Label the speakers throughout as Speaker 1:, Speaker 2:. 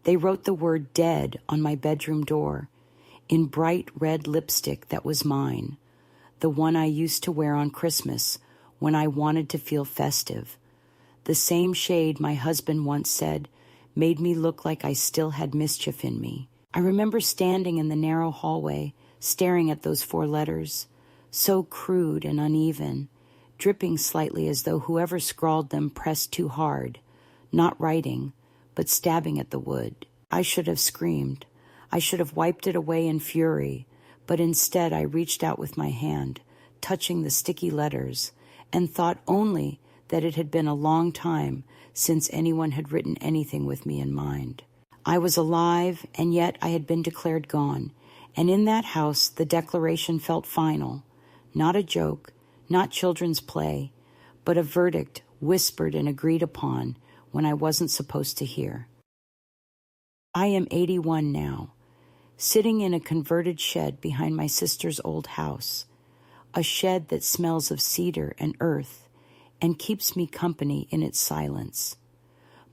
Speaker 1: They wrote the word dead on my bedroom door in bright red lipstick that was mine, the one I used to wear on Christmas when I wanted to feel festive. The same shade my husband once said made me look like I still had mischief in me. I remember standing in the narrow hallway, staring at those 4 letters, so crude and uneven, dripping slightly as though whoever scrawled them pressed too hard, not writing, but stabbing at the wood. I should have screamed. I should have wiped it away in fury, but instead I reached out with my hand, touching the sticky letters, and thought only that it had been a long time since anyone had written anything with me in mind. I was alive, and yet I had been declared gone, and in that house the declaration felt final, not a joke, not children's play, but a verdict whispered and agreed upon when I wasn't supposed to hear. I am 81 now, sitting in a converted shed behind my sister's old house, a shed that smells of cedar and earth and keeps me company in its silence.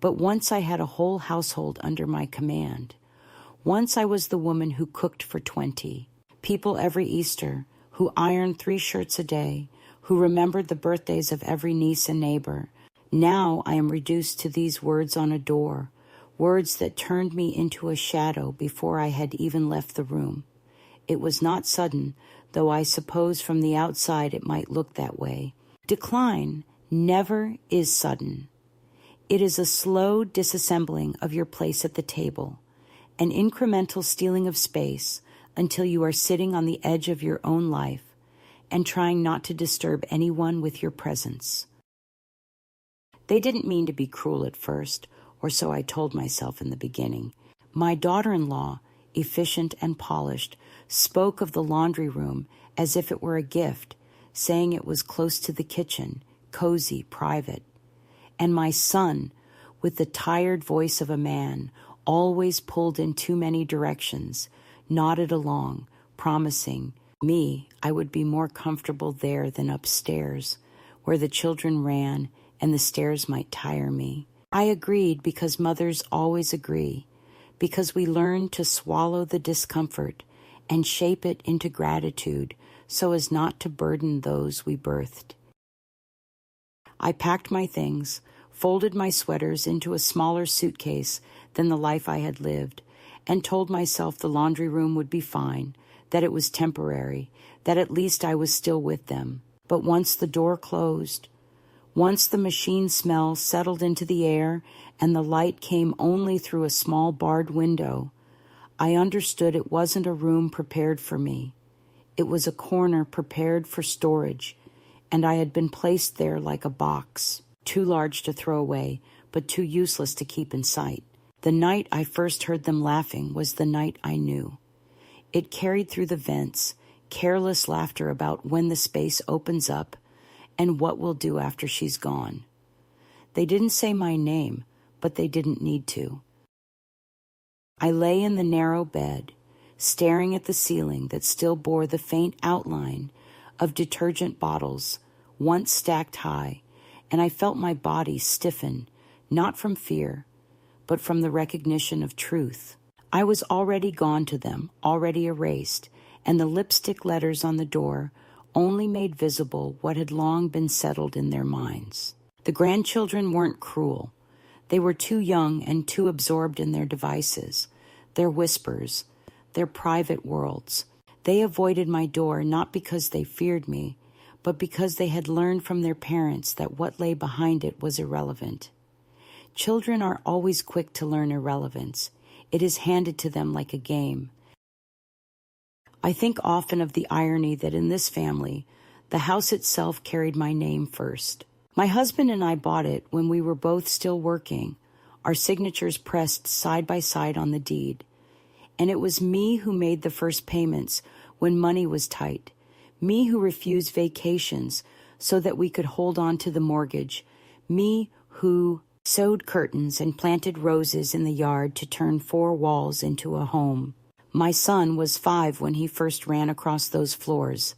Speaker 1: But once I had a whole household under my command. Once I was the woman who cooked for 20, people every Easter, who ironed 3 shirts a day, who remembered the birthdays of every niece and neighbor. Now I am reduced to these words on a door, words that turned me into a shadow before I had even left the room. It was not sudden, though I suppose from the outside it might look that way. Decline never is sudden. It is a slow disassembling of your place at the table, an incremental stealing of space until you are sitting on the edge of your own life and trying not to disturb anyone with your presence. They didn't mean to be cruel at first, or so I told myself in the beginning. My daughter-in-law, efficient and polished, spoke of the laundry room as if it were a gift, saying it was close to the kitchen, cozy, private. And my son, with the tired voice of a man, always pulled in too many directions, nodded along, promising me I would be more comfortable there than upstairs, where the children ran and the stairs might tire me. I agreed because mothers always agree, because we learn to swallow the discomfort and shape it into gratitude so as not to burden those we birthed. I packed my things, folded my sweaters into a smaller suitcase than the life I had lived, and told myself the laundry room would be fine, that it was temporary, that at least I was still with them. But once the door closed, once the machine smell settled into the air and the light came only through a small barred window, I understood it wasn't a room prepared for me. It was a corner prepared for storage, and I had been placed there like a box, too large to throw away, but too useless to keep in sight. The night I first heard them laughing was the night I knew. It carried through the vents, careless laughter about when the space opens up and what we'll do after she's gone. They didn't say my name, but they didn't need to. I lay in the narrow bed, staring at the ceiling that still bore the faint outline of detergent bottles, once stacked high, and I felt my body stiffen, not from fear, but from the recognition of truth. I was already gone to them, already erased, and the lipstick letters on the door only made visible what had long been settled in their minds. The grandchildren weren't cruel. They were too young and too absorbed in their devices, their whispers, their private worlds. They avoided my door not because they feared me, but because they had learned from their parents that what lay behind it was irrelevant. Children are always quick to learn irrelevance. It is handed to them like a game. I think often of the irony that in this family, the house itself carried my name first. My husband and I bought it when we were both still working, our signatures pressed side by side on the deed. And it was me who made the first payments when money was tight, me who refused vacations so that we could hold on to the mortgage, me who sewed curtains and planted roses in the yard to turn 4 walls into a home. My son was 5 when he first ran across those floors.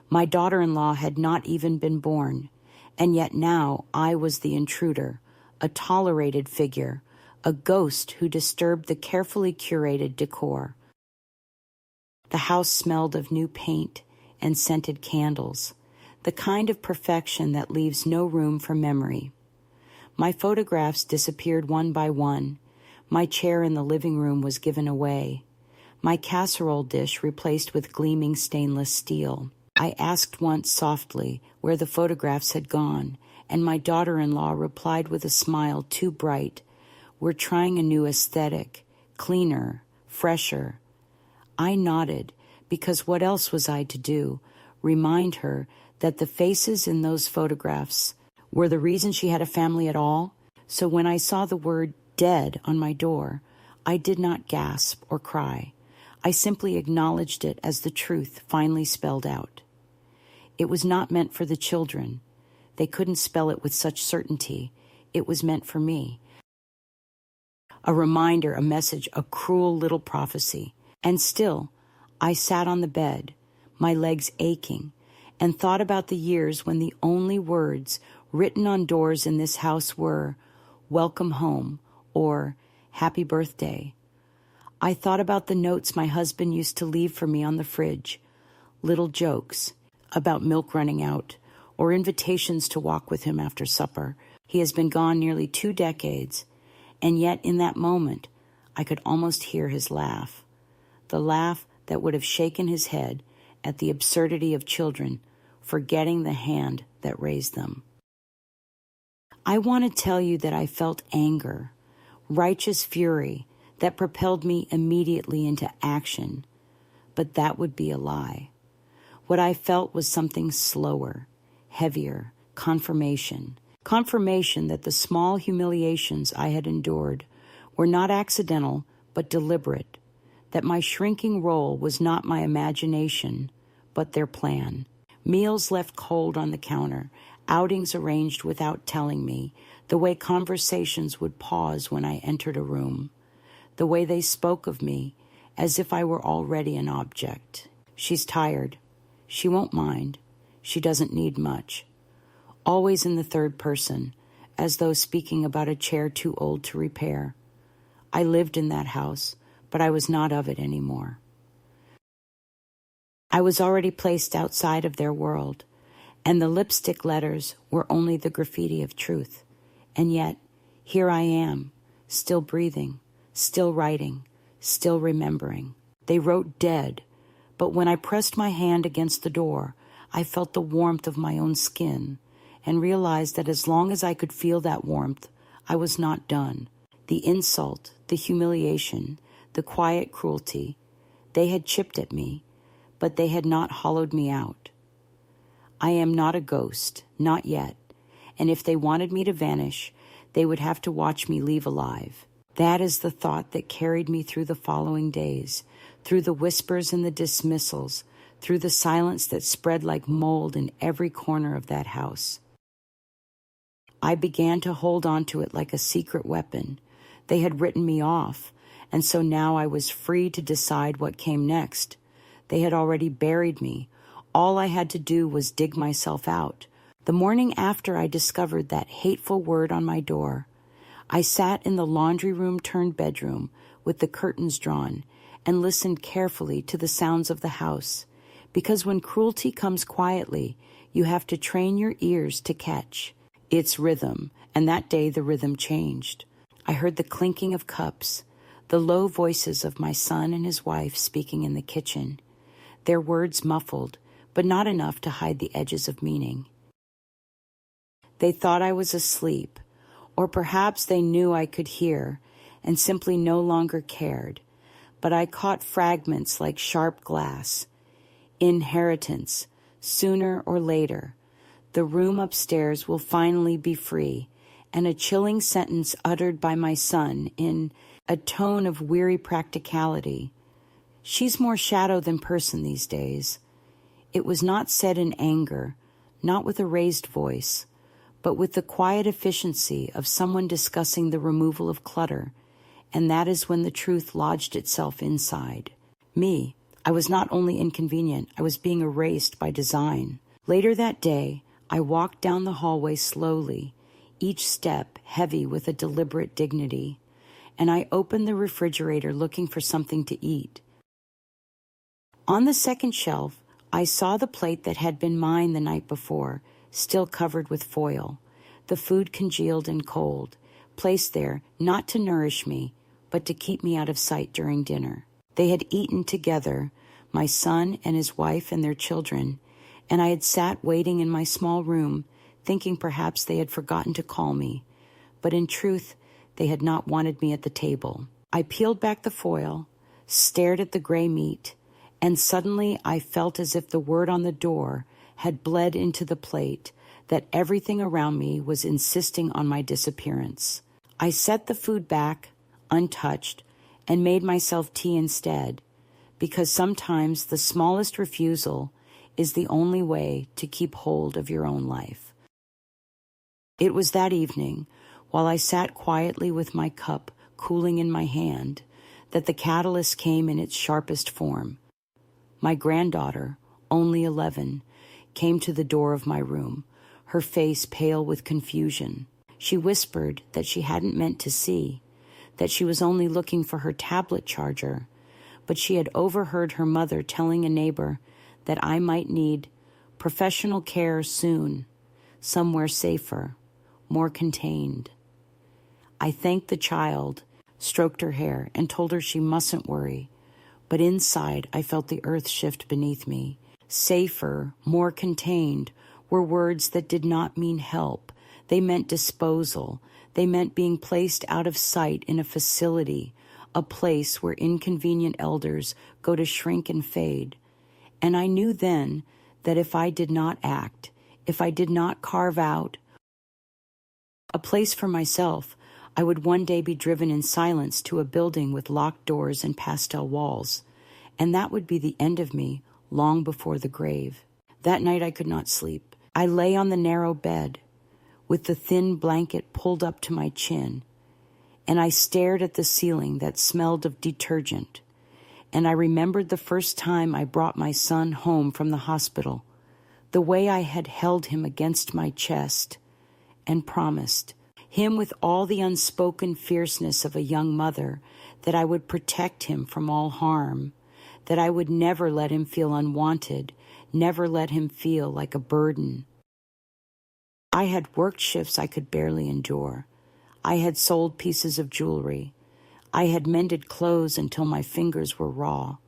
Speaker 1: My daughter-in-law had not even been born, and yet now I was the intruder, a tolerated figure, a ghost who disturbed the carefully curated decor. The house smelled of new paint and scented candles, the kind of perfection that leaves no room for memory. My photographs disappeared one by one. My chair in the living room was given away. My casserole dish replaced with gleaming stainless steel. I asked once softly where the photographs had gone, and my daughter-in-law replied with a smile too bright, "We're trying a new aesthetic, cleaner, fresher." I nodded, because what else was I to do? Remind her that the faces in those photographs were the reason she had a family at all? So when I saw the word dead on my door, I did not gasp or cry. I simply acknowledged it as the truth finally spelled out. It was not meant for the children. They couldn't spell it with such certainty. It was meant for me. A reminder, a message, a cruel little prophecy. And still, I sat on the bed, my legs aching, and thought about the years when the only words written on doors in this house were, "Welcome home," or "Happy birthday." I thought about the notes my husband used to leave for me on the fridge, little jokes about milk running out, or invitations to walk with him after supper. He has been gone nearly 2 decades, and yet in that moment, I could almost hear his laugh. The laugh that would have shaken his head at the absurdity of children forgetting the hand that raised them. I want to tell you that I felt anger, righteous fury that propelled me immediately into action, but that would be a lie. What I felt was something slower, heavier, confirmation that the small humiliations I had endured were not accidental but deliberate, that my shrinking role was not my imagination, but their plan. Meals left cold on the counter, outings arranged without telling me, the way conversations would pause when I entered a room, the way they spoke of me as if I were already an object. "She's tired. She won't mind. She doesn't need much." Always in the third person, as though speaking about a chair too old to repair. I lived in that house, but I was not of it anymore. I was already placed outside of their world, and the lipstick letters were only the graffiti of truth. And yet, here I am, still breathing, still writing, still remembering. They wrote dead, but when I pressed my hand against the door, I felt the warmth of my own skin and realized that as long as I could feel that warmth, I was not done. The insult, the humiliation, the quiet cruelty, they had chipped at me, but they had not hollowed me out. I am not a ghost, not yet, and if they wanted me to vanish, they would have to watch me leave alive. That is the thought that carried me through the following days, through the whispers and the dismissals, through the silence that spread like mold in every corner of that house. I began to hold on to it like a secret weapon. They had written me off, and so now I was free to decide what came next. They had already buried me. All I had to do was dig myself out. The morning after I discovered that hateful word on my door, I sat in the laundry room turned bedroom with the curtains drawn and listened carefully to the sounds of the house, because when cruelty comes quietly, you have to train your ears to catch its rhythm, and that day the rhythm changed. I heard the clinking of cups, the low voices of my son and his wife speaking in the kitchen, their words muffled, but not enough to hide the edges of meaning. They thought I was asleep, or perhaps they knew I could hear and simply no longer cared, but I caught fragments like sharp glass. Inheritance, sooner or later. The room upstairs will finally be free, and a chilling sentence uttered by my son in a tone of weary practicality. She's more shadow than person these days. It was not said in anger, not with a raised voice, but with the quiet efficiency of someone discussing the removal of clutter, and that is when the truth lodged itself inside. Me, I was not only inconvenient, I was being erased by design. Later that day, I walked down the hallway slowly, each step heavy with a deliberate dignity. and I opened the refrigerator looking for something to eat. On the second shelf, I saw the plate that had been mine the night before, still covered with foil, the food congealed and cold, placed there not to nourish me, but to keep me out of sight during dinner. They had eaten together, my son and his wife and their children, and I had sat waiting in my small room, thinking perhaps they had forgotten to call me, but in truth, they had not wanted me at the table. I peeled back the foil, stared at the gray meat, and suddenly I felt as if the word on the door had bled into the plate, that everything around me was insisting on my disappearance. I set the food back, untouched, and made myself tea instead, because sometimes the smallest refusal is the only way to keep hold of your own life. It was that evening, while I sat quietly with my cup cooling in my hand, that the catalyst came in its sharpest form. My granddaughter, only 11, came to the door of my room, her face pale with confusion. She whispered that she hadn't meant to see, that she was only looking for her tablet charger, but she had overheard her mother telling a neighbor that I might need professional care soon, somewhere safer, more contained. I thanked the child, stroked her hair, and told her she mustn't worry, but inside I felt the earth shift beneath me. Safer, more contained were words that did not mean help. They meant disposal. They meant being placed out of sight in a facility, a place where inconvenient elders go to shrink and fade. And I knew then that if I did not act, if I did not carve out a place for myself, I would one day be driven in silence to a building with locked doors and pastel walls, and that would be the end of me long before the grave. That night I could not sleep. I lay on the narrow bed, with the thin blanket pulled up to my chin, and I stared at the ceiling that smelled of detergent, and I remembered the first time I brought my son home from the hospital, the way I had held him against my chest and promised him with all the unspoken fierceness of a young mother that I would protect him from all harm, that I would never let him feel unwanted, never let him feel like a burden. I had worked shifts I could barely endure. I had sold pieces of jewelry. I had mended clothes until my fingers were raw,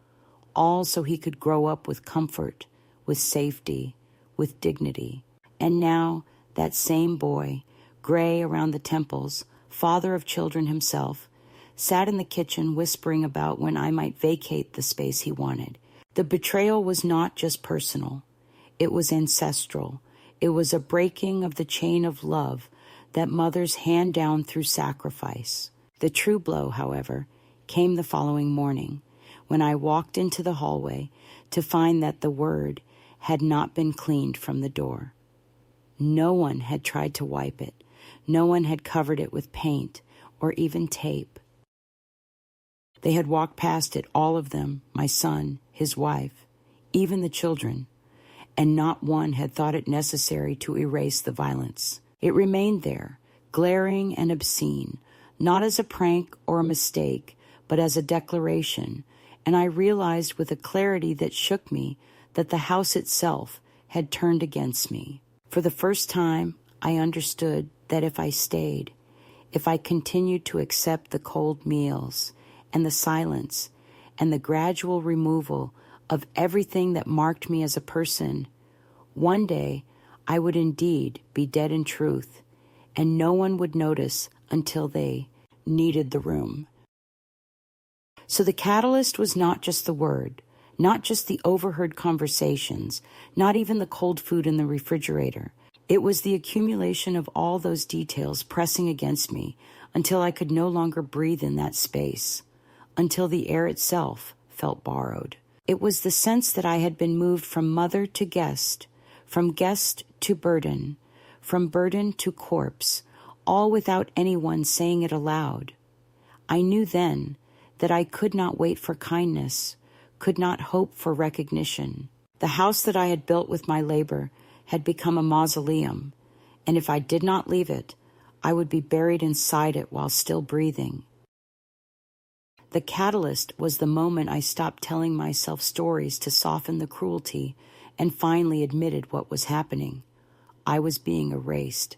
Speaker 1: all so he could grow up with comfort, with safety, with dignity. And now that same boy, gray around the temples, father of children himself, sat in the kitchen whispering about when I might vacate the space he wanted. The betrayal was not just personal. It was ancestral. It was a breaking of the chain of love that mothers hand down through sacrifice. The true blow, however, came the following morning, when I walked into the hallway to find that the word had not been cleaned from the door. No one had tried to wipe it. No one had covered it with paint or even tape. They had walked past it, all of them, my son, his wife, even the children, and not one had thought it necessary to erase the violence. It remained there, glaring and obscene, not as a prank or a mistake, but as a declaration, and I realized with a clarity that shook me that the house itself had turned against me. For the first time, I understood that if I stayed, if I continued to accept the cold meals and the silence and the gradual removal of everything that marked me as a person, one day I would indeed be dead in truth, and no one would notice until they needed the room. So the catalyst was not just the word, not just the overheard conversations, not even the cold food in the refrigerator. It was the accumulation of all those details pressing against me until I could no longer breathe in that space, until the air itself felt borrowed. It was the sense that I had been moved from mother to guest, from guest to burden, from burden to corpse, all without anyone saying it aloud. I knew then that I could not wait for kindness, could not hope for recognition. The house that I had built with my labor had become a mausoleum, and if I did not leave it, I would be buried inside it while still breathing. The catalyst was the moment I stopped telling myself stories to soften the cruelty and finally admitted what was happening. I was being erased,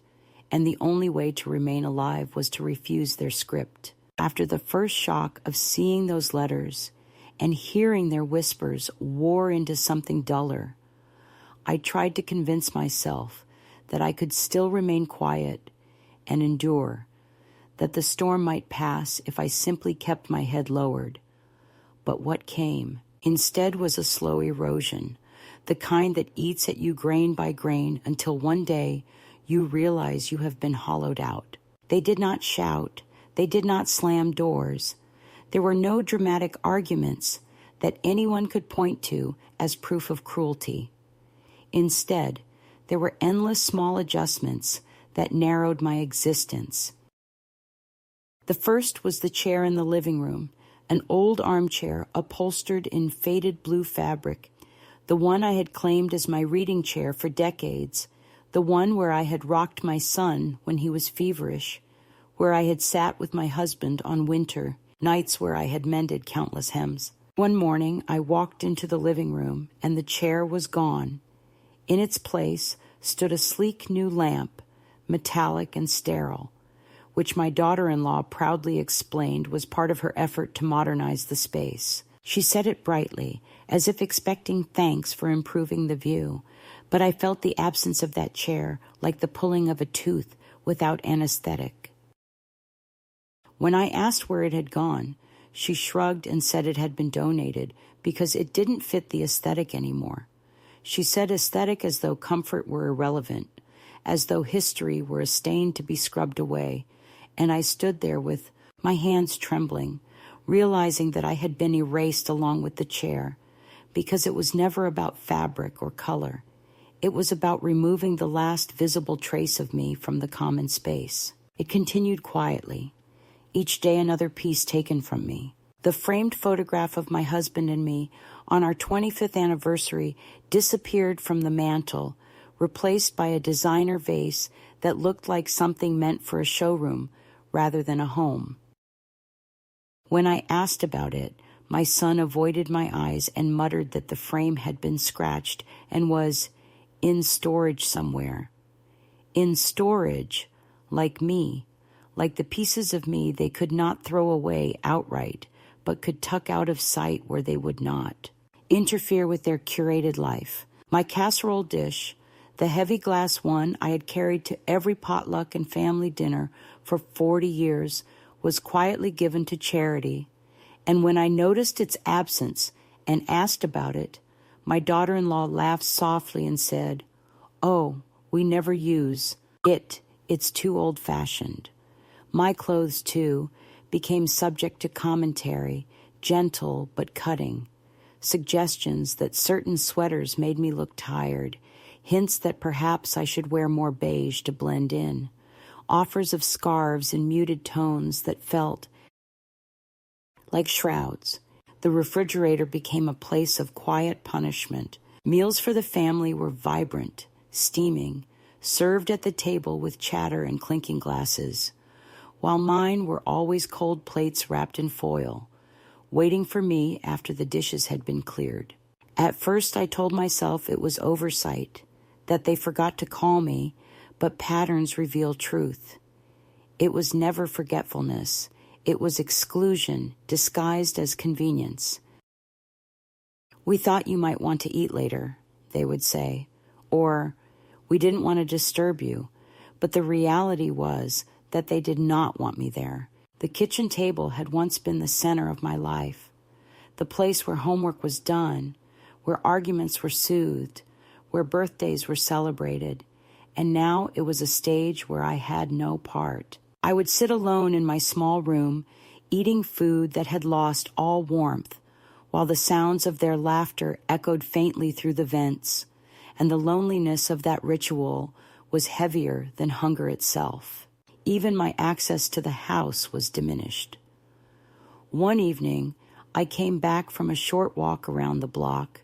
Speaker 1: and the only way to remain alive was to refuse their script. After the first shock of seeing those letters and hearing their whispers war into something duller, I tried to convince myself that I could still remain quiet and endure, that the storm might pass if I simply kept my head lowered. But what came instead was a slow erosion, the kind that eats at you grain by grain until one day you realize you have been hollowed out. They did not shout. They did not slam doors. There were no dramatic arguments that anyone could point to as proof of cruelty. Instead, there were endless small adjustments that narrowed my existence. The first was the chair in the living room, an old armchair upholstered in faded blue fabric, the one I had claimed as my reading chair for decades, the one where I had rocked my son when he was feverish, where I had sat with my husband on winter nights where I had mended countless hems. One morning, I walked into the living room, and the chair was gone. In its place stood a sleek new lamp, metallic and sterile, which my daughter-in-law proudly explained was part of her effort to modernize the space. She said it brightly, as if expecting thanks for improving the view, but I felt the absence of that chair like the pulling of a tooth without anesthetic. When I asked where it had gone, she shrugged and said it had been donated because it didn't fit the aesthetic anymore. She said aesthetic as though comfort were irrelevant, as though history were a stain to be scrubbed away, and I stood there with my hands trembling, realizing that I had been erased along with the chair, because it was never about fabric or color. It was about removing the last visible trace of me from the common space. It continued quietly, each day another piece taken from me. The framed photograph of my husband and me on our 25th anniversary disappeared from the mantel, replaced by a designer vase that looked like something meant for a showroom rather than a home. When I asked about it, my son avoided my eyes and muttered that the frame had been scratched and was in storage somewhere. In storage, like me, like the pieces of me they could not throw away outright, but could tuck out of sight where they would not interfere with their curated life. My casserole dish, the heavy glass one I had carried to every potluck and family dinner for 40 years, was quietly given to charity, and when I noticed its absence and asked about it, my daughter-in-law laughed softly and said, "Oh, we never use it. It's too old-fashioned." My clothes, too, became subject to commentary, gentle but cutting. Suggestions that certain sweaters made me look tired, hints that perhaps I should wear more beige to blend in, offers of scarves in muted tones that felt like shrouds. The refrigerator became a place of quiet punishment. Meals for the family were vibrant, steaming, served at the table with chatter and clinking glasses, while mine were always cold plates wrapped in foil, waiting for me after the dishes had been cleared. At first I told myself it was oversight, that they forgot to call me, but patterns reveal truth. It was never forgetfulness. It was exclusion disguised as convenience. "We thought you might want to eat later," they would say, or "We didn't want to disturb you," but the reality was that they did not want me there. The kitchen table had once been the center of my life, the place where homework was done, where arguments were soothed, where birthdays were celebrated, and now it was a stage where I had no part. I would sit alone in my small room, eating food that had lost all warmth, while the sounds of their laughter echoed faintly through the vents, and the loneliness of that ritual was heavier than hunger itself. Even my access to the house was diminished. One evening, I came back from a short walk around the block,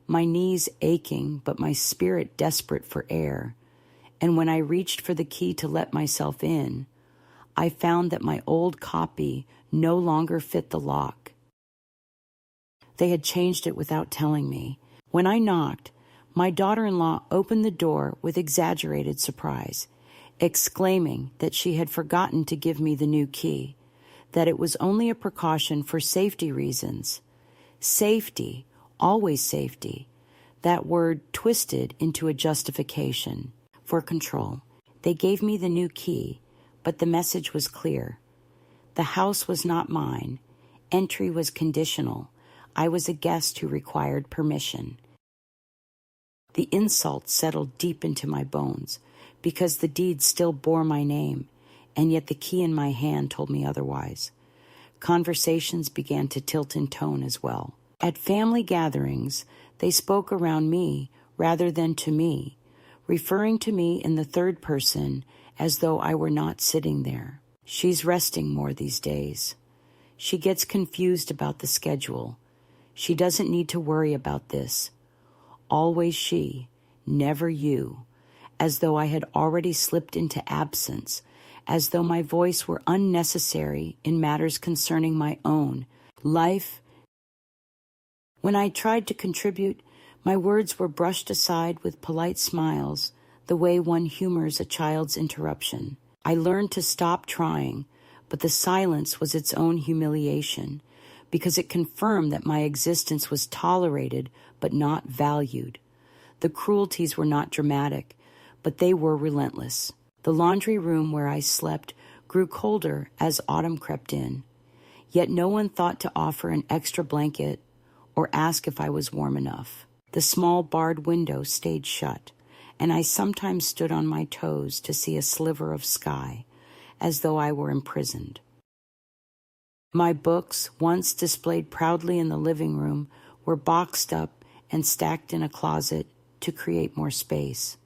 Speaker 1: my knees aching but my spirit desperate for air, and when I reached for the key to let myself in, I found that my old copy no longer fit the lock. They had changed it without telling me. When I knocked, my daughter-in-law opened the door with exaggerated surprise, exclaiming that she had forgotten to give me the new key, that it was only a precaution for safety reasons. Safety, always safety. That word twisted into a justification for control. They gave me the new key, but the message was clear. The house was not mine. Entry was conditional. I was a guest who required permission. The insult settled deep into my bones, because the deed still bore my name, and yet the key in my hand told me otherwise. Conversations began to tilt in tone as well. At family gatherings, they spoke around me rather than to me, referring to me in the third person as though I were not sitting there. She's resting more these days. She gets confused about the schedule. She doesn't need to worry about this. Always she, never you, as though I had already slipped into absence, as though my voice were unnecessary in matters concerning my own life. When I tried to contribute, my words were brushed aside with polite smiles, the way one humors a child's interruption. I learned to stop trying, but the silence was its own humiliation, because it confirmed that my existence was tolerated but not valued. The cruelties were not dramatic, but they were relentless. The laundry room where I slept grew colder as autumn crept in, yet no one thought to offer an extra blanket or ask if I was warm enough. The small barred window stayed shut, and I sometimes stood on my toes to see a sliver of sky, as though I were imprisoned. My books, once displayed proudly in the living room, were boxed up and stacked in a closet to create more space.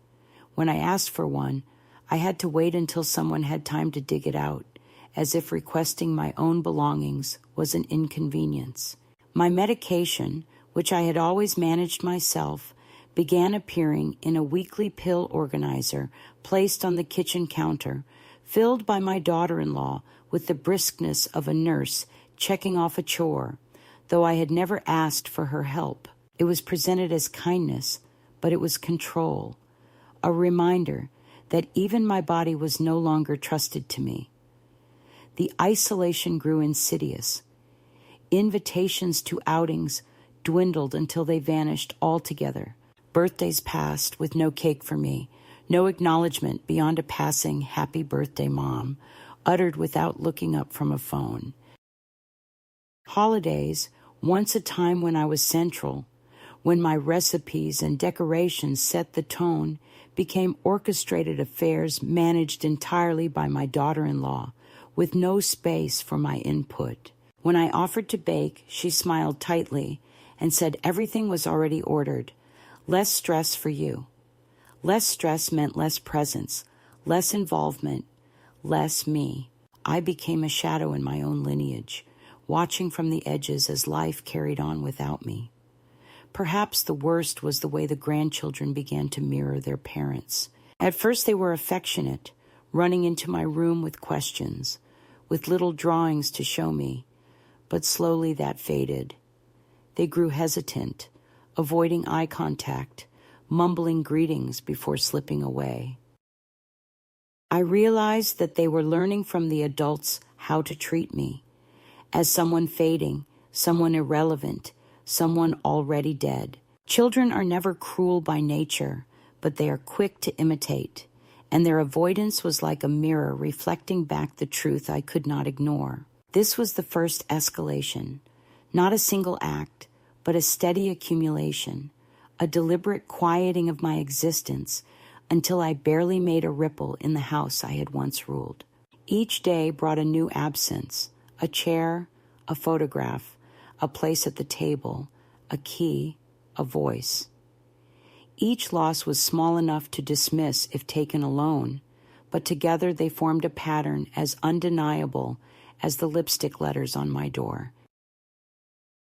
Speaker 1: When I asked for one, I had to wait until someone had time to dig it out, as if requesting my own belongings was an inconvenience. My medication, which I had always managed myself, began appearing in a weekly pill organizer placed on the kitchen counter, filled by my daughter-in-law with the briskness of a nurse checking off a chore, though I had never asked for her help. It was presented as kindness, but it was control, a reminder that even my body was no longer trusted to me. The isolation grew insidious. Invitations to outings dwindled until they vanished altogether. Birthdays passed with no cake for me, no acknowledgement beyond a passing "Happy Birthday, Mom," uttered without looking up from a phone. Holidays, once a time when I was central, when my recipes and decorations set the tone, became orchestrated affairs managed entirely by my daughter-in-law, with no space for my input. When I offered to bake, she smiled tightly and said everything was already ordered. Less stress for you. Less stress meant less presence, less involvement, less me. I became a shadow in my own lineage, watching from the edges as life carried on without me. Perhaps the worst was the way the grandchildren began to mirror their parents. At first they were affectionate, running into my room with questions, with little drawings to show me, but slowly that faded. They grew hesitant, avoiding eye contact, mumbling greetings before slipping away. I realized that they were learning from the adults how to treat me, as someone fading, someone irrelevant, someone already dead. Children are never cruel by nature, but they are quick to imitate, and their avoidance was like a mirror reflecting back the truth I could not ignore. This was the first escalation, not a single act, but a steady accumulation, a deliberate quieting of my existence until I barely made a ripple in the house I had once ruled. Each day brought a new absence, a chair, a photograph, a place at the table, a key, a voice. Each loss was small enough to dismiss if taken alone, but together they formed a pattern as undeniable as the lipstick letters on my door.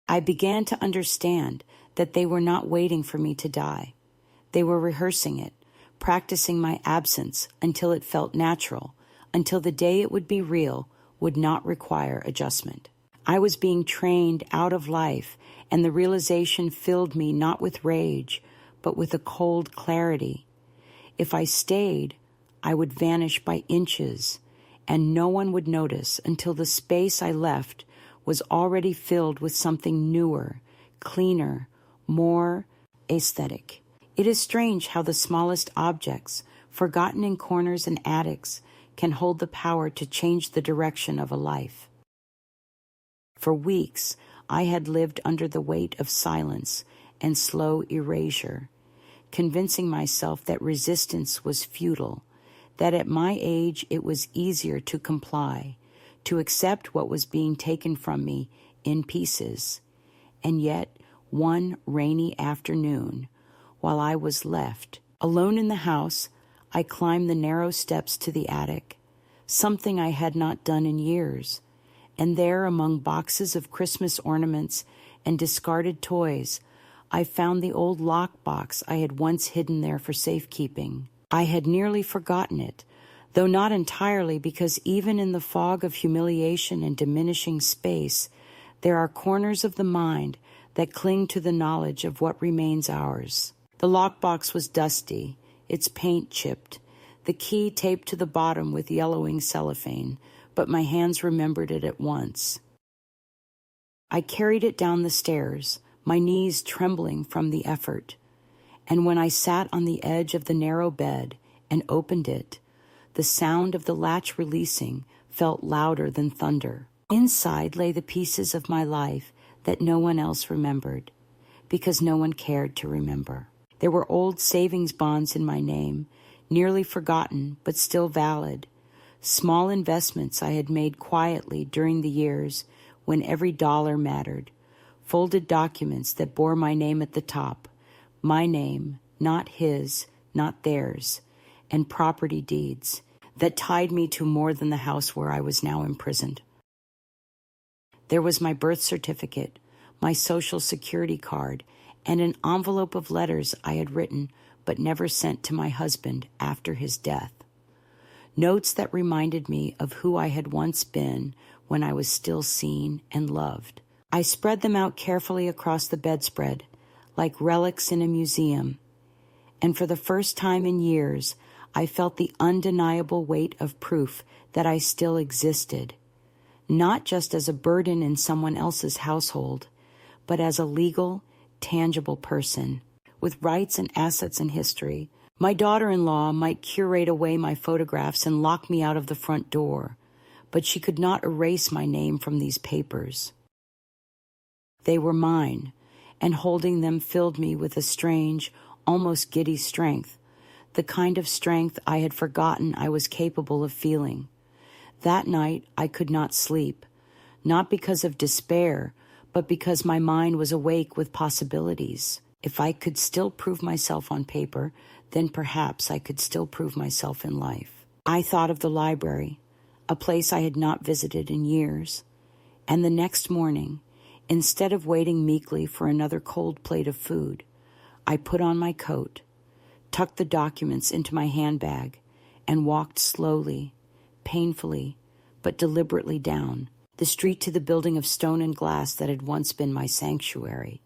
Speaker 1: I began to understand that they were not waiting for me to die. They were rehearsing it, practicing my absence until it felt natural, until the day it would be real would not require adjustment. I was being trained out of life, and the realization filled me not with rage, but with a cold clarity. If I stayed, I would vanish by inches, and no one would notice until the space I left was already filled with something newer, cleaner, more aesthetic. It is strange how the smallest objects, forgotten in corners and attics, can hold the power to change the direction of a life. For weeks, I had lived under the weight of silence and slow erasure, convincing myself that resistance was futile, that at my age it was easier to comply, to accept what was being taken from me in pieces. And yet, one rainy afternoon, while I was left alone in the house, I climbed the narrow steps to the attic, something I had not done in years, and there, among boxes of Christmas ornaments and discarded toys, I found the old lockbox I had once hidden there for safekeeping. I had nearly forgotten it, though not entirely, because even in the fog of humiliation and diminishing space, there are corners of the mind that cling to the knowledge of what remains ours. The lockbox was dusty, its paint chipped, the key taped to the bottom with yellowing cellophane, but my hands remembered it at once. I carried it down the stairs, my knees trembling from the effort, and when I sat on the edge of the narrow bed and opened it, the sound of the latch releasing felt louder than thunder. Inside lay the pieces of my life that no one else remembered, because no one cared to remember. There were old savings bonds in my name, nearly forgotten but still valid, small investments I had made quietly during the years when every dollar mattered, folded documents that bore my name at the top, my name, not his, not theirs, and property deeds that tied me to more than the house where I was now imprisoned. There was my birth certificate, my social security card, and an envelope of letters I had written but never sent to my husband after his death. Notes that reminded me of who I had once been when I was still seen and loved. I spread them out carefully across the bedspread, like relics in a museum, and for the first time in years, I felt the undeniable weight of proof that I still existed, not just as a burden in someone else's household, but as a legal, tangible person with rights and assets and history. My daughter-in-law might curate away my photographs and lock me out of the front door, but she could not erase my name from these papers. They were mine, and holding them filled me with a strange, almost giddy strength, the kind of strength I had forgotten I was capable of feeling. That night I could not sleep, not because of despair, but because my mind was awake with possibilities. If I could still prove myself on paper, then perhaps I could still prove myself in life. I thought of the library, a place I had not visited in years, and the next morning, instead of waiting meekly for another cold plate of food, I put on my coat, tucked the documents into my handbag, and walked slowly, painfully, but deliberately down the street to the building of stone and glass that had once been my sanctuary.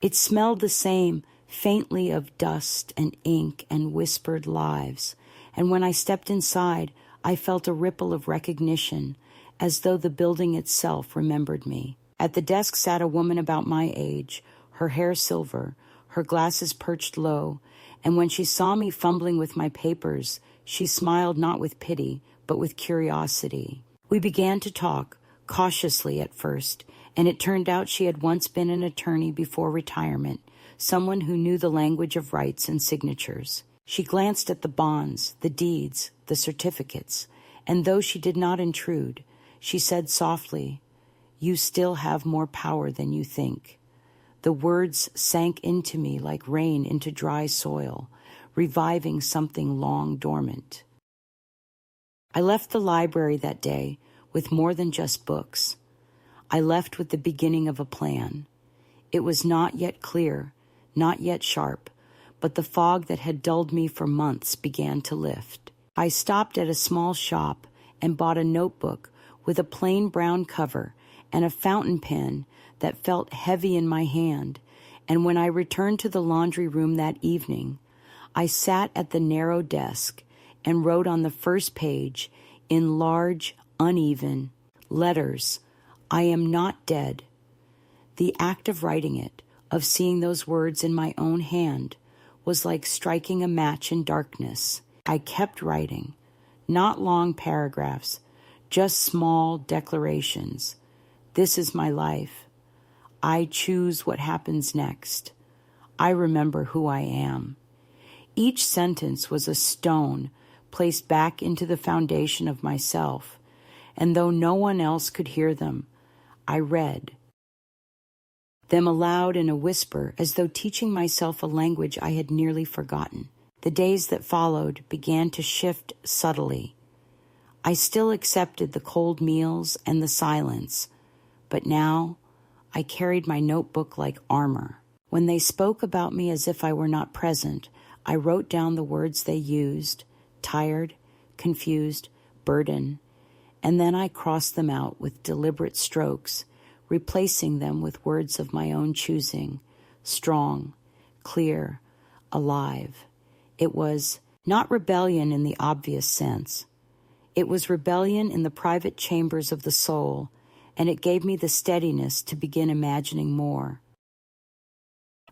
Speaker 1: It smelled the same, faintly, of dust and ink and whispered lives, and when I stepped inside, I felt a ripple of recognition, as though the building itself remembered me. At the desk sat a woman about my age, her hair silver, her glasses perched low, and when she saw me fumbling with my papers, she smiled not with pity, but with curiosity. We began to talk, cautiously at first, and it turned out she had once been an attorney before retirement, someone who knew the language of rights and signatures. She glanced at the bonds, the deeds, the certificates, and though she did not intrude, she said softly, "You still have more power than you think." The words sank into me like rain into dry soil, reviving something long dormant. I left the library that day with more than just books. I left with the beginning of a plan. It was not yet clear, not yet sharp, but the fog that had dulled me for months began to lift. I stopped at a small shop and bought a notebook with a plain brown cover and a fountain pen that felt heavy in my hand, and when I returned to the laundry room that evening, I sat at the narrow desk and wrote on the first page, in large, uneven letters, "I am not dead." The act of writing it, of seeing those words in my own hand, was like striking a match in darkness. I kept writing, not long paragraphs, just small declarations. This is my life. I choose what happens next. I remember who I am. Each sentence was a stone placed back into the foundation of myself, and though no one else could hear them, I read them aloud in a whisper, as though teaching myself a language I had nearly forgotten. The days that followed began to shift subtly. I still accepted the cold meals and the silence, but now I carried my notebook like armor. When they spoke about me as if I were not present, I wrote down the words they used: tired, confused, burden, and then I crossed them out with deliberate strokes, replacing them with words of my own choosing: strong, clear, alive. It was not rebellion in the obvious sense. It was rebellion in the private chambers of the soul, and it gave me the steadiness to begin imagining more.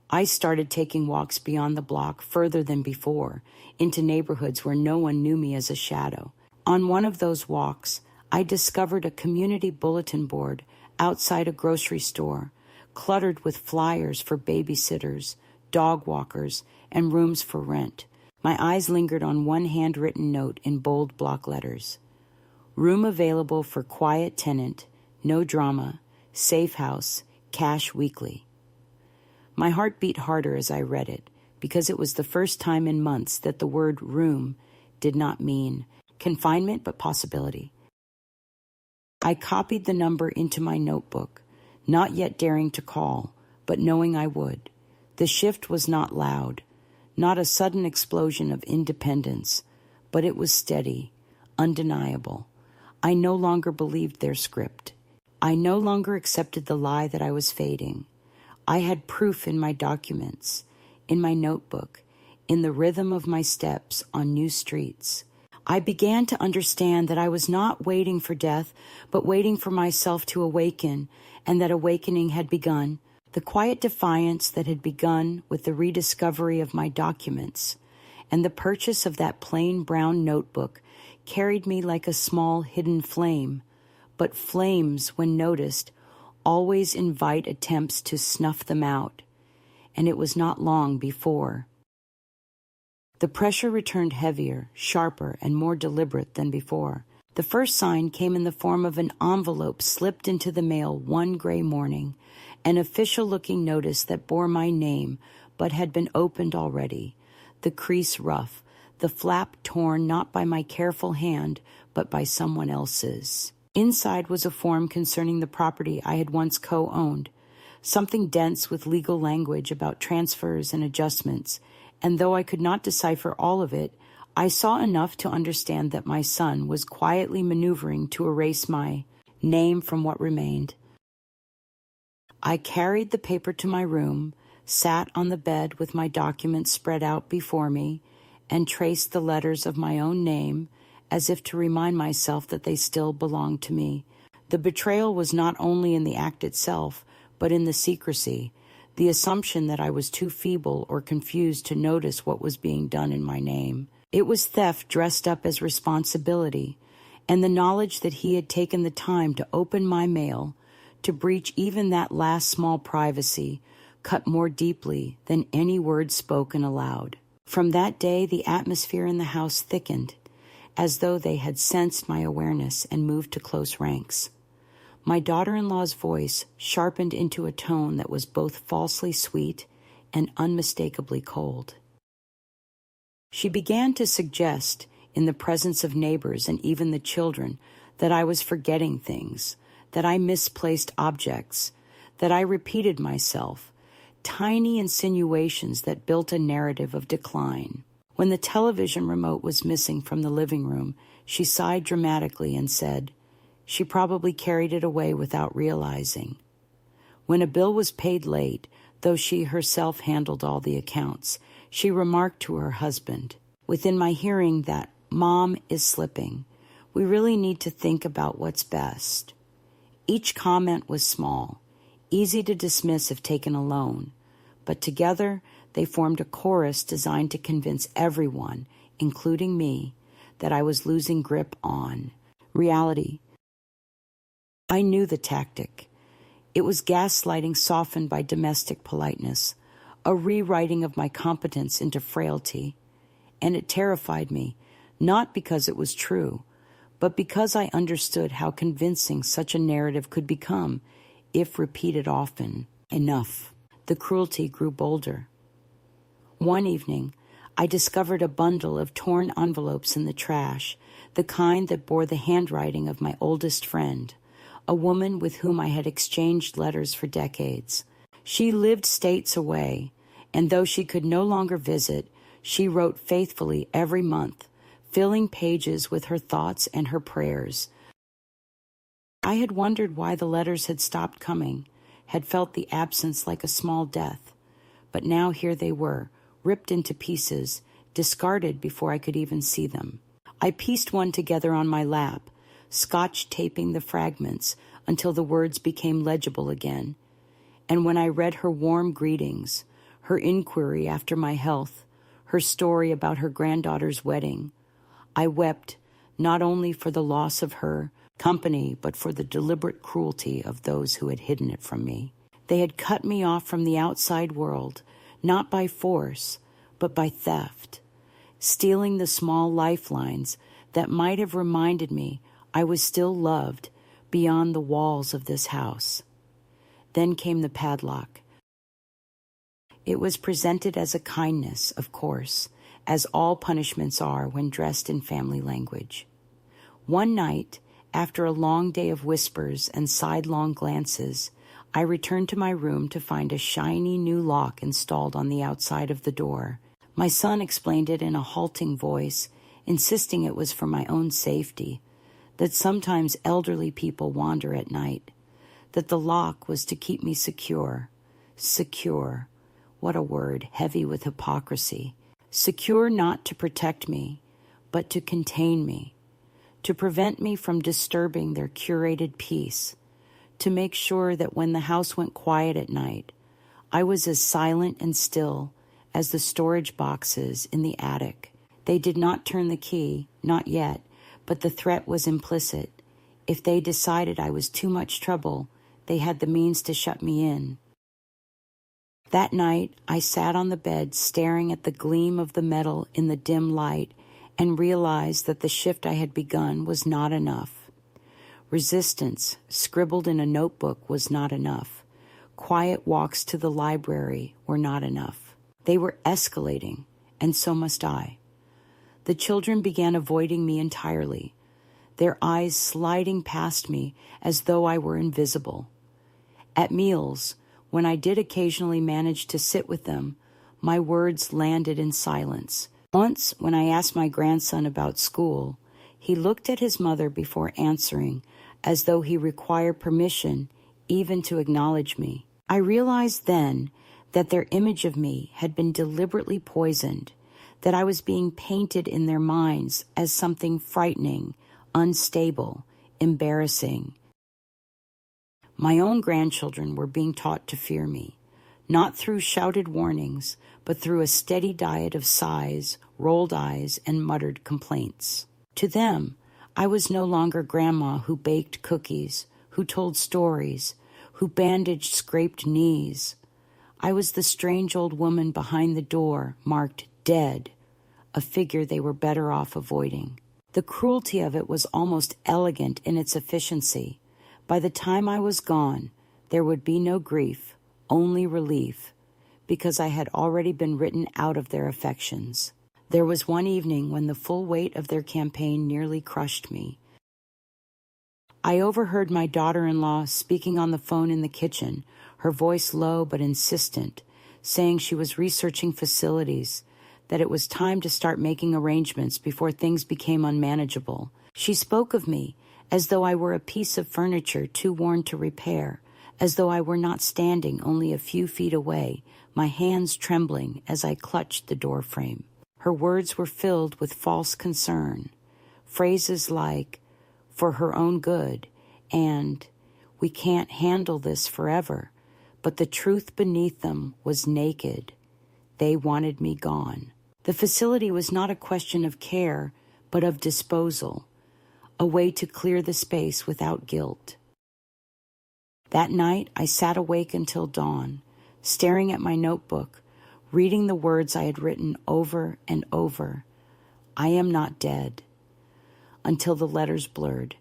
Speaker 1: I started taking walks beyond the block, further than before, into neighborhoods where no one knew me as a shadow. On one of those walks, I discovered a community bulletin board outside a grocery store, cluttered with flyers for babysitters, dog walkers, and rooms for rent. My eyes lingered on one handwritten note in bold block letters: room available for quiet tenant, no drama, safe house, cash weekly. My heart beat harder as I read it, because it was the first time in months that the word room did not mean confinement but possibility. I copied the number into my notebook, not yet daring to call, but knowing I would. The shift was not loud, not a sudden explosion of independence, but it was steady, undeniable. I no longer believed their script. I no longer accepted the lie that I was fading. I had proof in my documents, in my notebook, in the rhythm of my steps on new streets. I began to understand that I was not waiting for death, but waiting for myself to awaken, and that awakening had begun. The quiet defiance that had begun with the rediscovery of my documents and the purchase of that plain brown notebook carried me like a small hidden flame. But flames, when noticed, always invite attempts to snuff them out, and it was not long before. The pressure returned heavier, sharper, and more deliberate than before. The first sign came in the form of an envelope slipped into the mail one gray morning, an official-looking notice that bore my name but had been opened already, the crease rough, the flap torn not by my careful hand but by someone else's. Inside was a form concerning the property I had once co-owned, something dense with legal language about transfers and adjustments, and though I could not decipher all of it, I saw enough to understand that my son was quietly maneuvering to erase my name from what remained. I carried the paper to my room, sat on the bed with my documents spread out before me, and traced the letters of my own name, as if to remind myself that they still belonged to me. The betrayal was not only in the act itself, but in the secrecy, the assumption that I was too feeble or confused to notice what was being done in my name. It was theft dressed up as responsibility, and the knowledge that he had taken the time to open my mail, to breach even that last small privacy, cut more deeply than any word spoken aloud. From that day, the atmosphere in the house thickened, as though they had sensed my awareness and moved to close ranks. My daughter-in-law's voice sharpened into a tone that was both falsely sweet and unmistakably cold. She began to suggest, in the presence of neighbors and even the children, that I was forgetting things, that I misplaced objects, that I repeated myself, tiny insinuations that built a narrative of decline. When the television remote was missing from the living room, she sighed dramatically and said, "She probably carried it away without realizing." When a bill was paid late, though she herself handled all the accounts, she remarked to her husband, within my hearing, that "Mom is slipping. We really need to think about what's best." Each comment was small, easy to dismiss if taken alone, but together they formed a chorus designed to convince everyone, including me, that I was losing grip on reality. I knew the tactic. It was gaslighting softened by domestic politeness, a rewriting of my competence into frailty, and it terrified me, not because it was true, but because I understood how convincing such a narrative could become if repeated often enough. The cruelty grew bolder. One evening, I discovered a bundle of torn envelopes in the trash, the kind that bore the handwriting of my oldest friend, a woman with whom I had exchanged letters for decades. She lived states away, and though she could no longer visit, she wrote faithfully every month, filling pages with her thoughts and her prayers. I had wondered why the letters had stopped coming, had felt the absence like a small death, but now here they were, ripped into pieces, discarded before I could even see them. I pieced one together on my lap, scotch taping the fragments until the words became legible again, and when I read her warm greetings, her inquiry after my health, her story about her granddaughter's wedding, I wept not only for the loss of her company, but for the deliberate cruelty of those who had hidden it from me. They had cut me off from the outside world, not by force, but by theft, stealing the small lifelines that might have reminded me I was still loved beyond the walls of this house. Then came the padlock. It was presented as a kindness, of course, as all punishments are when dressed in family language. One night, after a long day of whispers and sidelong glances, I returned to my room to find a shiny new lock installed on the outside of the door. My son explained it in a halting voice, insisting it was for my own safety, that sometimes elderly people wander at night, that the lock was to keep me secure. Secure. What a word, heavy with hypocrisy. Secure not to protect me, but to contain me, to prevent me from disturbing their curated peace, to make sure that when the house went quiet at night, I was as silent and still as the storage boxes in the attic. They did not turn the key, not yet, but the threat was implicit. If they decided I was too much trouble, they had the means to shut me in. That night, I sat on the bed staring at the gleam of the metal in the dim light and realized that the shift I had begun was not enough. Resistance, scribbled in a notebook, was not enough. Quiet walks to the library were not enough. They were escalating, and so must I. The children began avoiding me entirely, their eyes sliding past me as though I were invisible. At meals, when I did occasionally manage to sit with them, my words landed in silence. Once, when I asked my grandson about school, he looked at his mother before answering, as though he required permission even to acknowledge me. I realized then that their image of me had been deliberately poisoned, that I was being painted in their minds as something frightening, unstable, embarrassing. My own grandchildren were being taught to fear me, not through shouted warnings, but through a steady diet of sighs, rolled eyes, and muttered complaints. To them, I was no longer grandma who baked cookies, who told stories, who bandaged scraped knees. I was the strange old woman behind the door, marked dead, a figure they were better off avoiding. The cruelty of it was almost elegant in its efficiency. By the time I was gone, there would be no grief, only relief, because I had already been written out of their affections. There was one evening when the full weight of their campaign nearly crushed me. I overheard my daughter-in-law speaking on the phone in the kitchen, her voice low but insistent, saying she was researching facilities, that it was time to start making arrangements before things became unmanageable. She spoke of me as though I were a piece of furniture too worn to repair, as though I were not standing only a few feet away, my hands trembling as I clutched the door frame. Her words were filled with false concern. Phrases like, "for her own good," and "we can't handle this forever," but the truth beneath them was naked. They wanted me gone. The facility was not a question of care, but of disposal, a way to clear the space without guilt. That night, I sat awake until dawn, staring at my notebook, reading the words I had written over and over. "I am not dead," until the letters blurred,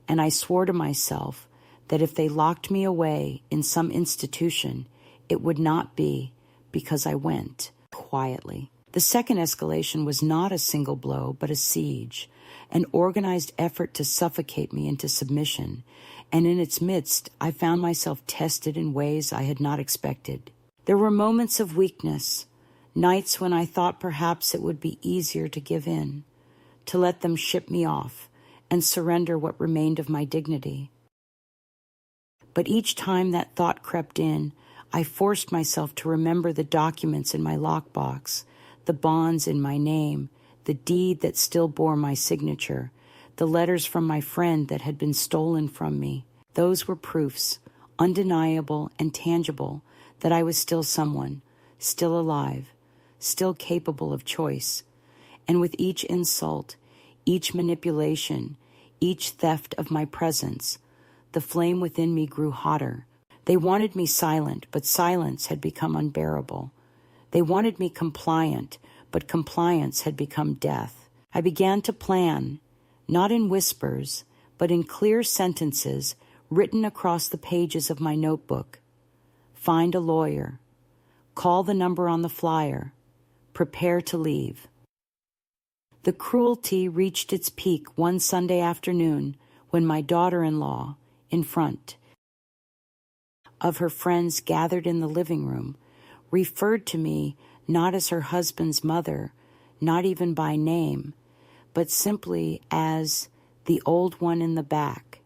Speaker 1: and I swore to myself that if they locked me away in some institution, it would not be because I went quietly. The second escalation was not a single blow, but a siege, an organized effort to suffocate me into submission, and in its midst, I found myself tested in ways I had not expected. There were moments of weakness, nights when I thought perhaps it would be easier to give in, to let them ship me off and surrender what remained of my dignity. But each time that thought crept in, I forced myself to remember the documents in my lockbox, the bonds in my name, the deed that still bore my signature, the letters from my friend that had been stolen from me. Those were proofs, undeniable and tangible, that I was still someone, still alive, still capable of choice. And with each insult, each manipulation, each theft of my presence, the flame within me grew hotter. They wanted me silent, but silence had become unbearable. They wanted me compliant, but compliance had become death. I began to plan, not in whispers, but in clear sentences written across the pages of my notebook. Find a lawyer. Call the number on the flyer. Prepare to leave. The cruelty reached its peak one Sunday afternoon when my daughter-in-law, in front of her friends gathered in the living room, referred to me not as her husband's mother, not even by name, but simply as the old one in the back.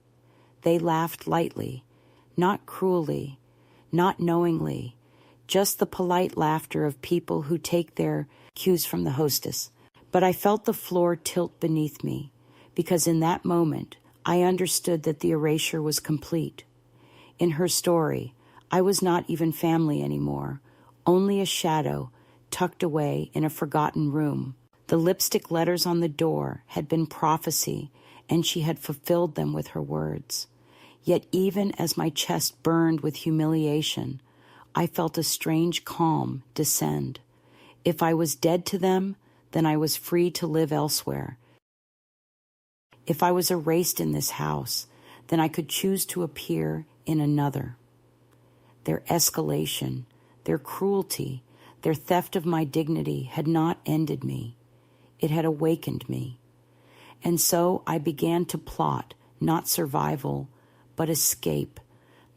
Speaker 1: They laughed lightly, not cruelly, not knowingly, just the polite laughter of people who take their cues from the hostess. But I felt the floor tilt beneath me, because in that moment I understood that the erasure was complete. In her story, I was not even family anymore, only a shadow tucked away in a forgotten room. The lipstick letters on the door had been prophecy, and she had fulfilled them with her words. Yet even as my chest burned with humiliation, I felt a strange calm descend. If I was dead to them, then I was free to live elsewhere. If I was erased in this house, then I could choose to appear in another. Their escalation, their cruelty, their theft of my dignity had not ended me. It had awakened me. And so I began to plot, not survival, but escape,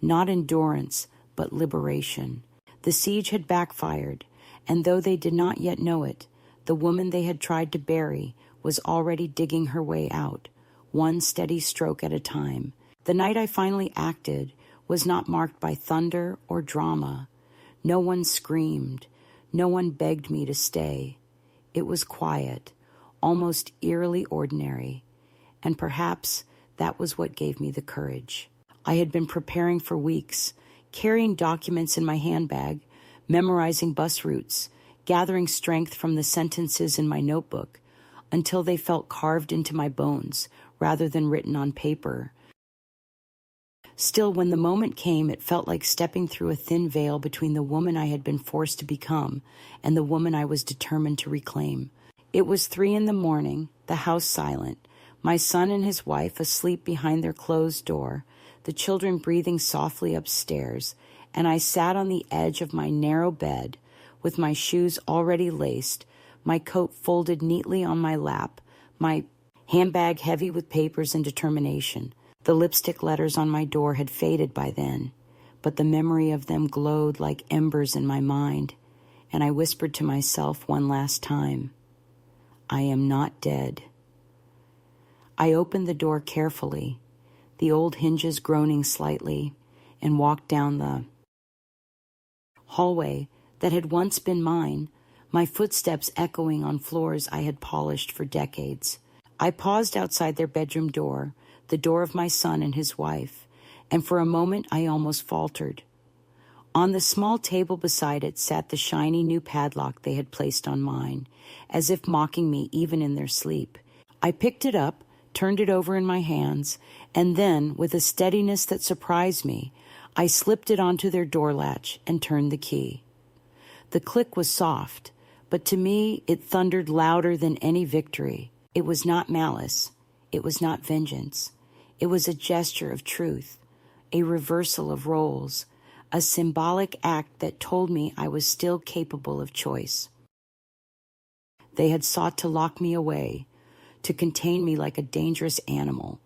Speaker 1: not endurance, but liberation. The siege had backfired, and though they did not yet know it, the woman they had tried to bury was already digging her way out, one steady stroke at a time. The night I finally acted was not marked by thunder or drama. No one screamed. No one begged me to stay. It was quiet, almost eerily ordinary, and perhaps that was what gave me the courage. I had been preparing for weeks, carrying documents in my handbag, memorizing bus routes, gathering strength from the sentences in my notebook, until they felt carved into my bones rather than written on paper. Still, when the moment came, it felt like stepping through a thin veil between the woman I had been forced to become and the woman I was determined to reclaim. It was 3 a.m, the house silent, my son and his wife asleep behind their closed door, the children breathing softly upstairs, and I sat on the edge of my narrow bed, with my shoes already laced, my coat folded neatly on my lap, my handbag heavy with papers and determination. The lipstick letters on my door had faded by then, but the memory of them glowed like embers in my mind, and I whispered to myself one last time, I am not dead. I opened the door carefully, the old hinges groaning slightly, and walked down the hallway that had once been mine, my footsteps echoing on floors I had polished for decades. I paused outside their bedroom door, the door of my son and his wife, and for a moment I almost faltered. On the small table beside it sat the shiny new padlock they had placed on mine, as if mocking me even in their sleep. I picked it up, turned it over in my hands, and then, with a steadiness that surprised me, I slipped it onto their door latch and turned the key. The click was soft, but to me it thundered louder than any victory. It was not malice. It was not vengeance. It was a gesture of truth, a reversal of roles, a symbolic act that told me I was still capable of choice. They had sought to lock me away, to contain me like a dangerous animal,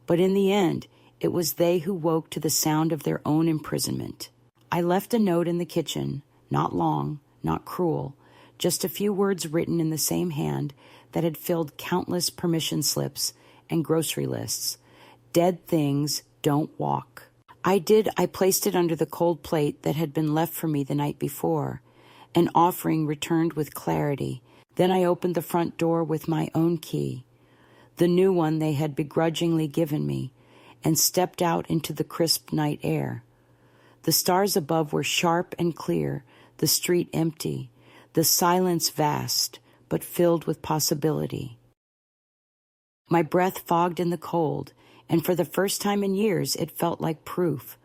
Speaker 1: but in the end, it was they who woke to the sound of their own imprisonment. I left a note in the kitchen, not long, not cruel, just a few words written in the same hand that had filled countless permission slips and grocery lists. Dead things don't walk. I placed it under the cold plate that had been left for me the night before, an offering returned with clarity. Then I opened the front door with my own key, the new one they had begrudgingly given me, and stepped out into the crisp night air. The stars above were sharp and clear, the street empty, the silence vast, but filled with possibility. My breath fogged in the cold, and for the first time in years it felt like proof,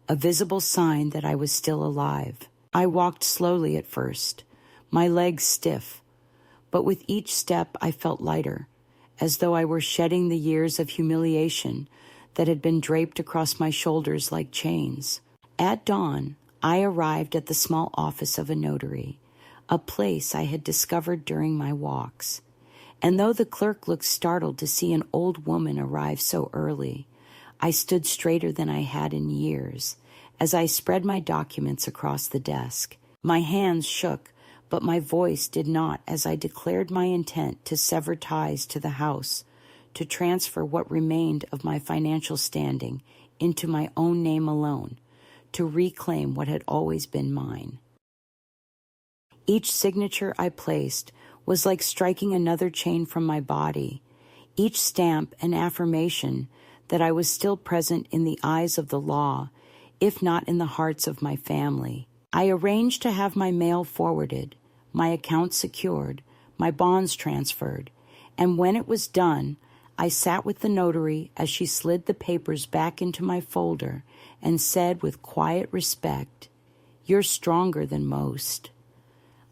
Speaker 1: a visible sign that I was still alive. I walked slowly at first, my legs stiff, but with each step I felt lighter, as though I were shedding the years of humiliation that had been draped across my shoulders like chains. At dawn, I arrived at the small office of a notary, a place I had discovered during my walks. And though the clerk looked startled to see an old woman arrive so early, I stood straighter than I had in years as I spread my documents across the desk. My hands shook, but my voice did not as I declared my intent to sever ties to the house, to transfer what remained of my financial standing into my own name alone, to reclaim what had always been mine. Each signature I placed was like striking another chain from my body, each stamp an affirmation that I was still present in the eyes of the law, if not in the hearts of my family. I arranged to have my mail forwarded, my account secured, my bonds transferred, and when it was done, I sat with the notary as she slid the papers back into my folder and said with quiet respect, "You're stronger than most."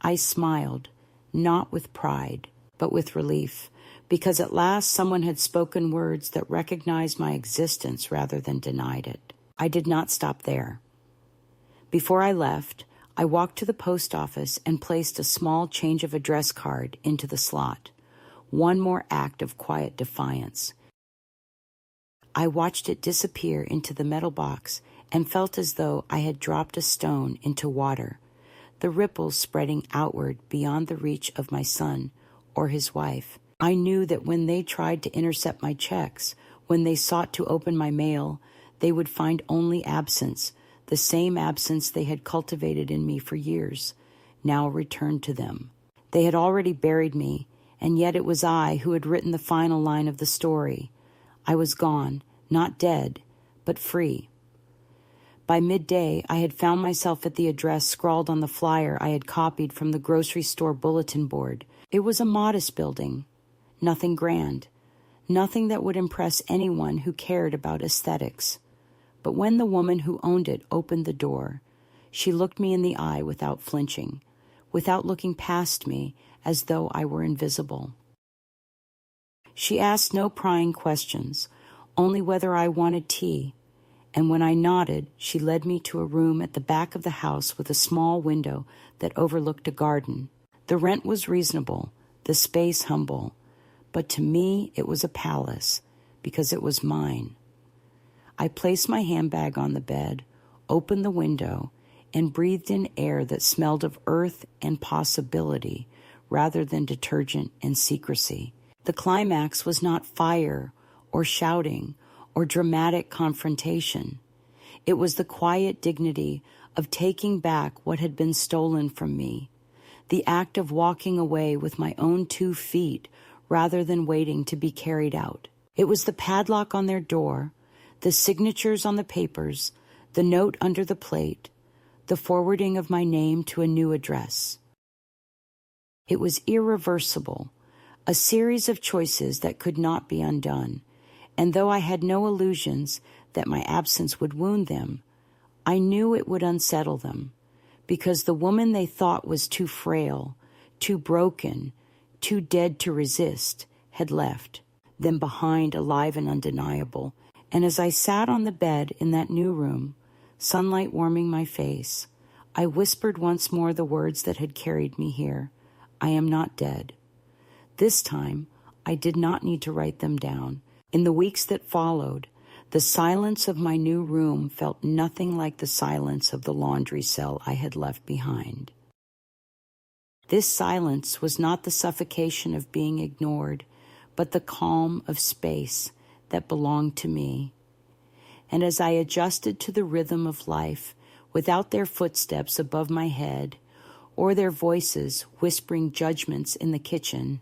Speaker 1: I smiled, not with pride, but with relief, because at last someone had spoken words that recognized my existence rather than denied it. I did not stop there. Before I left, I walked to the post office and placed a small change of address card into the slot, one more act of quiet defiance. I watched it disappear into the metal box and felt as though I had dropped a stone into water, the ripples spreading outward beyond the reach of my son or his wife. I knew that when they tried to intercept my checks, when they sought to open my mail, they would find only absence, the same absence they had cultivated in me for years, now returned to them. They had already buried me, and yet it was I who had written the final line of the story. I was gone, not dead, but free. By midday, I had found myself at the address scrawled on the flyer I had copied from the grocery store bulletin board. It was a modest building, nothing grand, nothing that would impress anyone who cared about aesthetics. But when the woman who owned it opened the door, she looked me in the eye without flinching, without looking past me as though I were invisible. She asked no prying questions, only whether I wanted tea, and when I nodded, she led me to a room at the back of the house with a small window that overlooked a garden. The rent was reasonable, the space humble, but to me it was a palace, because it was mine. I placed my handbag on the bed, opened the window, and breathed in air that smelled of earth and possibility rather than detergent and secrecy. The climax was not fire or shouting or dramatic confrontation. It was the quiet dignity of taking back what had been stolen from me, the act of walking away with my own 2 feet rather than waiting to be carried out. It was the padlock on their door, the signatures on the papers, the note under the plate, the forwarding of my name to a new address. It was irreversible, a series of choices that could not be undone, and though I had no illusions that my absence would wound them, I knew it would unsettle them, because the woman they thought was too frail, too broken, too dead to resist, had left, them behind alive and undeniable. And as I sat on the bed in that new room, sunlight warming my face, I whispered once more the words that had carried me here. I am not dead. This time, I did not need to write them down. In the weeks that followed, the silence of my new room felt nothing like the silence of the laundry cell I had left behind. This silence was not the suffocation of being ignored, but the calm of space that belonged to me. And as I adjusted to the rhythm of life, without their footsteps above my head, or their voices whispering judgments in the kitchen,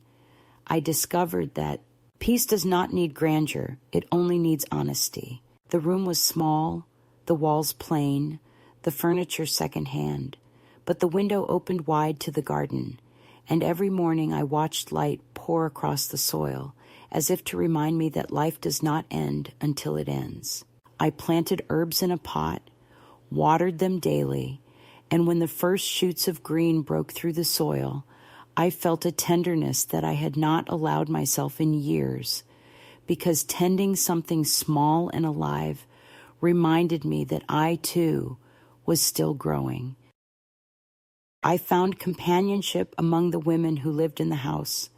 Speaker 1: I discovered that peace does not need grandeur, it only needs honesty. The room was small, the walls plain, the furniture secondhand, but the window opened wide to the garden, and every morning I watched light pour across the soil, as if to remind me that life does not end until it ends. I planted herbs in a pot, watered them daily, and when the first shoots of green broke through the soil, I felt a tenderness that I had not allowed myself in years, because tending something small and alive reminded me that I, too, was still growing. I found companionship among the women who lived in the house,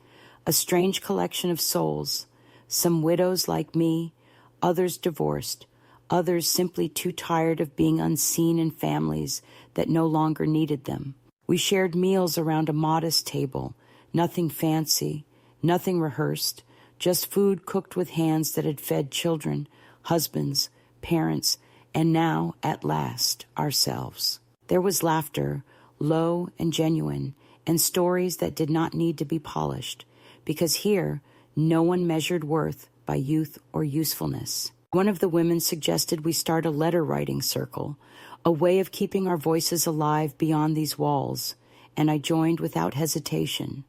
Speaker 1: a strange collection of souls, some widows like me, others divorced, others simply too tired of being unseen in families that no longer needed them. We shared meals around a modest table, nothing fancy, nothing rehearsed, just food cooked with hands that had fed children, husbands, parents, and now, at last, ourselves. There was laughter, low and genuine, and stories that did not need to be polished, because here, no one measured worth by youth or usefulness. One of the women suggested we start a letter-writing circle, a way of keeping our voices alive beyond these walls, and I joined without hesitation.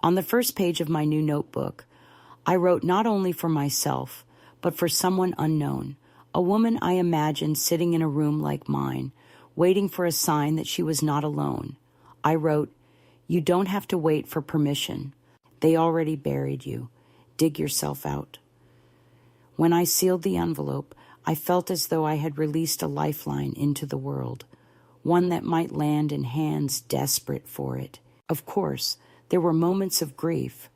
Speaker 1: On the first page of my new notebook, I wrote not only for myself, but for someone unknown, a woman I imagined sitting in a room like mine, waiting for a sign that she was not alone. I wrote, "You don't have to wait for permission. They already buried you. Dig yourself out." When I sealed the envelope, I felt as though I had released a lifeline into the world, one that might land in hands desperate for it. Of course, there were moments of grief,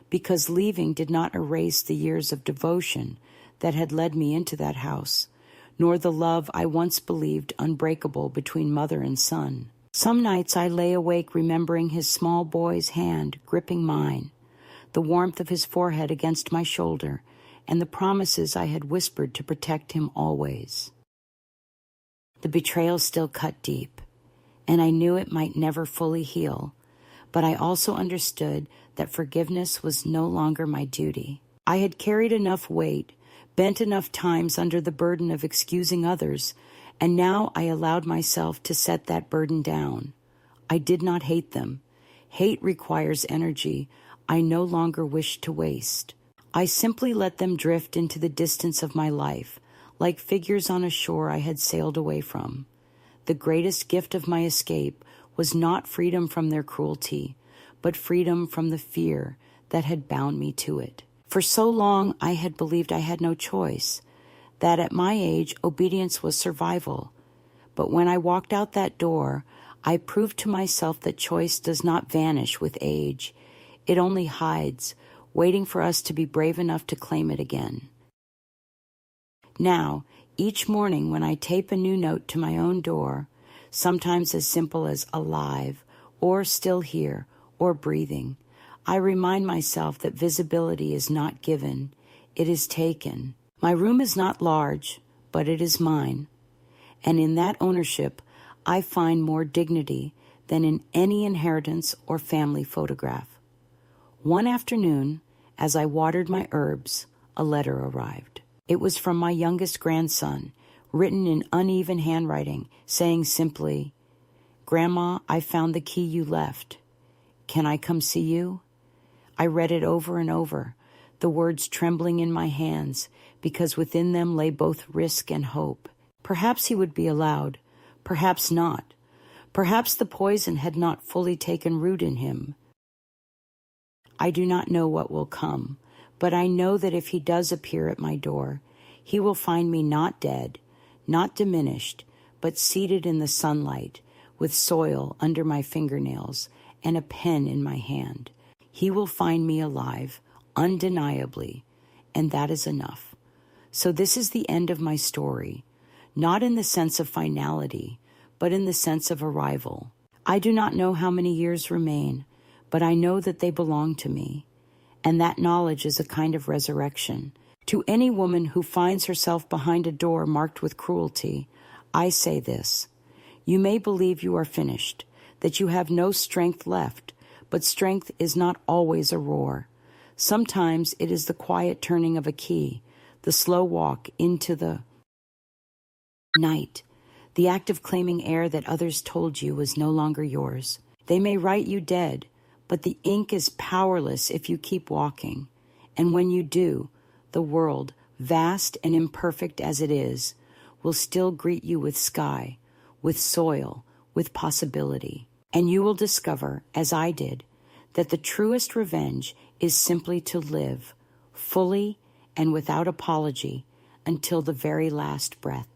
Speaker 1: because leaving did not erase the years of devotion that had led me into that house, nor the love I once believed unbreakable between mother and son. Some nights I lay awake remembering his small boy's hand gripping mine, the warmth of his forehead against my shoulder, and the promises I had whispered to protect him always. The betrayal still cut deep, and I knew it might never fully heal, but I also understood that forgiveness was no longer my duty. I had carried enough weight, bent enough times under the burden of excusing others, and now I allowed myself to set that burden down. I did not hate them. Hate requires energy I no longer wished to waste. I simply let them drift into the distance of my life, like figures on a shore I had sailed away from. The greatest gift of my escape was not freedom from their cruelty, but freedom from the fear that had bound me to it. For so long I had believed I had no choice, that at my age obedience was survival. But when I walked out that door, I proved to myself that choice does not vanish with age. It only hides, waiting for us to be brave enough to claim it again. Now, Each morning when I tape a new note to my own door, sometimes as simple as alive, or still here, or breathing, I remind myself that visibility is not given, it is taken. My room is not large, but it is mine. And in that ownership, I find more dignity than in any inheritance or family photograph. One afternoon, as I watered my herbs, a letter arrived. It was from my youngest grandson, written in uneven handwriting, saying simply, "Grandma, I found the key you left. Can I come see you?" I read it over and over, the words trembling in my hands, because within them lay both risk and hope. Perhaps he would be allowed, perhaps not. Perhaps the poison had not fully taken root in him. I do not know what will come, but I know that if he does appear at my door, he will find me not dead, not diminished, but seated in the sunlight, with soil under my fingernails and a pen in my hand. He will find me alive, undeniably, and that is enough. So this is the end of my story, not in the sense of finality, but in the sense of arrival. I do not know how many years remain, but I know that they belong to me, and that knowledge is a kind of resurrection. To any woman who finds herself behind a door marked with cruelty, I say this: you may believe you are finished, that you have no strength left, but strength is not always a roar. Sometimes it is the quiet turning of a key, the slow walk into the night, the act of claiming air that others told you was no longer yours. They may write you dead, but the ink is powerless if you keep walking. And when you do, the world, vast and imperfect as it is, will still greet you with sky, with soil, with possibility. And you will discover, as I did, that the truest revenge is simply to live, fully and without apology, until the very last breath.